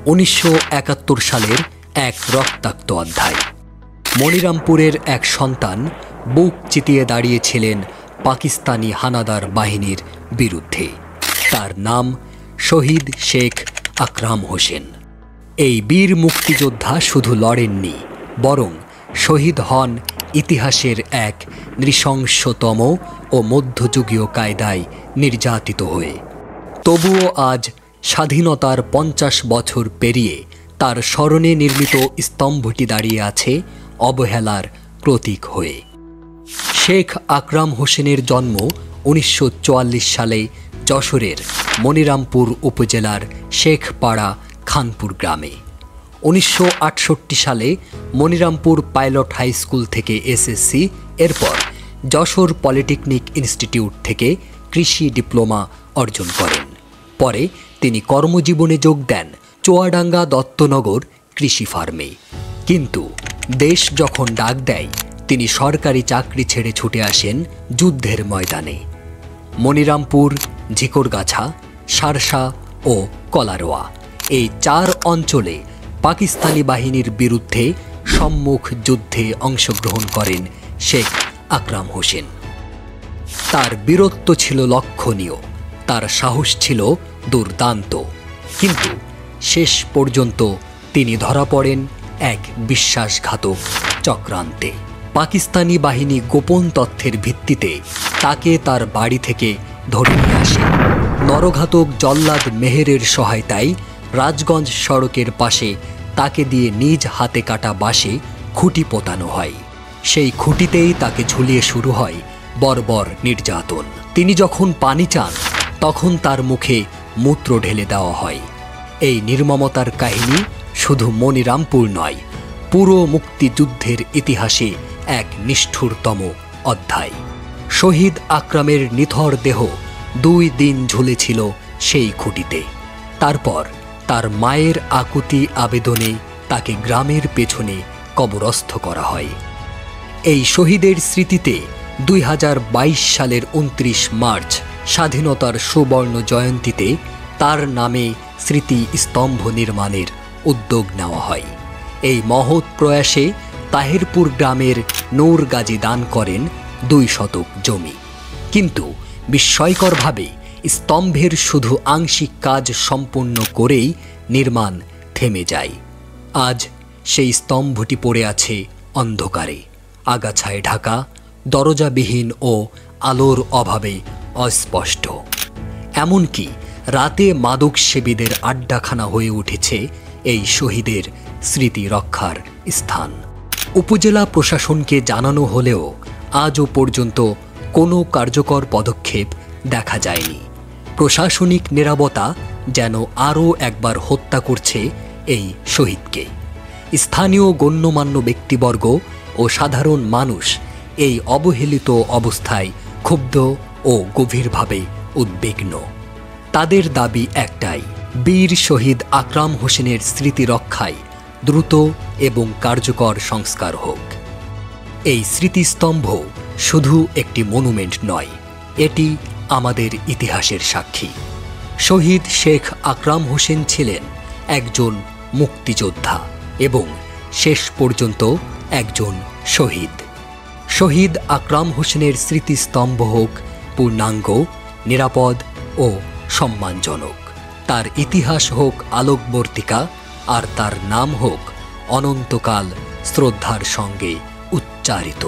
1971 সালের এক রক্তাক্ত অধ্যায়। মনিরামপুরের এক সন্তান বুক চিতিয়ে দাঁড়িয়েছিলেন পাকিস্তানি হানাদার বাহিনীর বিরুদ্ধে। তার নাম শহীদ শেখ আকরাম হোসেন। এই বীর মুক্তিযোদ্ধা শুধু লড়েননি, বরং শহীদ হন ইতিহাসের এক নৃশংসতম ও মধ্যযুগীয় কায়দায় নির্যাতিত হয়ে। তবুও আজ স্বাধীনতার 50 বছর পেরিয়ে তার স্মরণে নির্মিত স্তম্ভটি দাঁড়িয়ে আছে অবহেলার প্রতীক হয়ে। শেখ আকরাম হোসেনের জন্ম 1944 সালে যশোরের মনিরামপুর উপজেলার শেখপাড়া খানপুর গ্রামে। 1968 সালে মনিরামপুর পাইলট হাই স্কুল থেকে এসএসসি, এরপর যশোর পলিটেকনিক ইনস্টিটিউট থেকে কৃষি ডিপ্লোমা অর্জন করেন। পরে তিনি কর্মজীবনে যোগ দেন চুয়াডাঙ্গা দত্তনগর কৃষি ফার্মে। কিন্তু দেশ যখন ডাক দেয়, তিনি সরকারি চাকরি ছেড়ে ছুটে আসেন যুদ্ধের ময়দানে। মনিরামপুর, ঝিকরগাছা, শার্শা ও কলারোয়া, এই 4 অঞ্চলে পাকিস্তানি বাহিনীর বিরুদ্ধে সম্মুখ যুদ্ধে অংশগ্রহণ করেন শেখ আকরাম হোসেন। তার বীরত্ব ছিল লক্ষণীয়, তার সাহস ছিল দুর্দান্ত, কিন্তু শেষ পর্যন্ত তিনি ধরা পড়েন এক বিশ্বাসঘাতক চক্রান্তে। পাকিস্তানি বাহিনী গোপন তথ্যের ভিত্তিতে তাকে তার বাড়ি থেকে ধরে নিয়ে আসে। নরঘাতক জল্লাদ মেহেরের সহায়তায় রাজগঞ্জ সড়কের পাশে তাকে দিয়ে নিজ হাতে কাটা বাঁশে খুঁটি পোতানো হয়। সেই খুঁটিতেই তাকে ঝুলিয়ে শুরু হয় বর্বর নির্যাতন। তিনি যখন পানি চান, তখন তার মুখে মূত্র ঢেলে দেওয়া হয়। এই নির্মমতার কাহিনী শুধু মনিরামপুর নয়, পুরো মুক্তিযুদ্ধের ইতিহাসে এক নিষ্ঠুরতম অধ্যায়। শহীদ আকরামের নিথর দেহ 2 দিন ঝুলেছিল সেই খুঁটিতে। তারপর তার মায়ের আকুতি আবেদনে তাকে গ্রামের পেছনে কবরস্থ করা হয়। এই শহীদের স্মৃতিতে 2022 সালের 29 মার্চ স্বাধীনতার সুবর্ণ জয়ন্তীতে তার নামে স্মৃতিস্তম্ভ নির্মাণের উদ্যোগ নেওয়া হয়। এই মহৎ প্রয়াসে তাহিরপুর গ্রামের নূর গাজী দান করেন 2 শতক জমি। কিন্তু বিস্ময়করভাবে স্তম্ভের শুধু আংশিক কাজ সম্পূর্ণ করেই নির্মাণ থেমে যায়। আজ সেই স্তম্ভটি পড়ে আছে অন্ধকারে, আগাছায় ঢাকা, দরজাবিহীন ও আলোর অভাবে অস্পষ্ট। এমনকি রাতে মাদক সেবীদের আড্ডাখানা হয়ে উঠেছে এই শহীদের স্মৃতি রক্ষার স্থান। উপজেলা প্রশাসনকে জানানো হলেও আজও পর্যন্ত কোনো কার্যকর পদক্ষেপ দেখা যায়নি। প্রশাসনিক নীরবতা যেন আরও একবার হত্যা করছে এই শহীদকে। স্থানীয় গণ্যমান্য ব্যক্তিবর্গ ও সাধারণ মানুষ এই অবহেলিত অবস্থায় ক্ষুব্ধ ও গভীরভাবে উদ্বিগ্ন। তাদের দাবি একটাই, বীর শহীদ আকরাম হোসেনের স্মৃতি রক্ষায় দ্রুত এবং কার্যকর সংস্কার হোক। এই স্মৃতিস্তম্ভ শুধু একটি মনুমেন্ট নয়, এটি আমাদের ইতিহাসের সাক্ষী। শহীদ শেখ আকরাম হোসেন ছিলেন একজন মুক্তিযোদ্ধা এবং শেষ পর্যন্ত একজন শহীদ। শহীদ আকরাম হোসেনের স্মৃতিস্তম্ভ হোক পূর্ণাঙ্গ, নিরাপদ ও সম্মানজনক। তার ইতিহাস হোক আলোকবর্তিকা, আর তার নাম হোক অনন্তকাল শ্রদ্ধার সঙ্গে উচ্চারিত।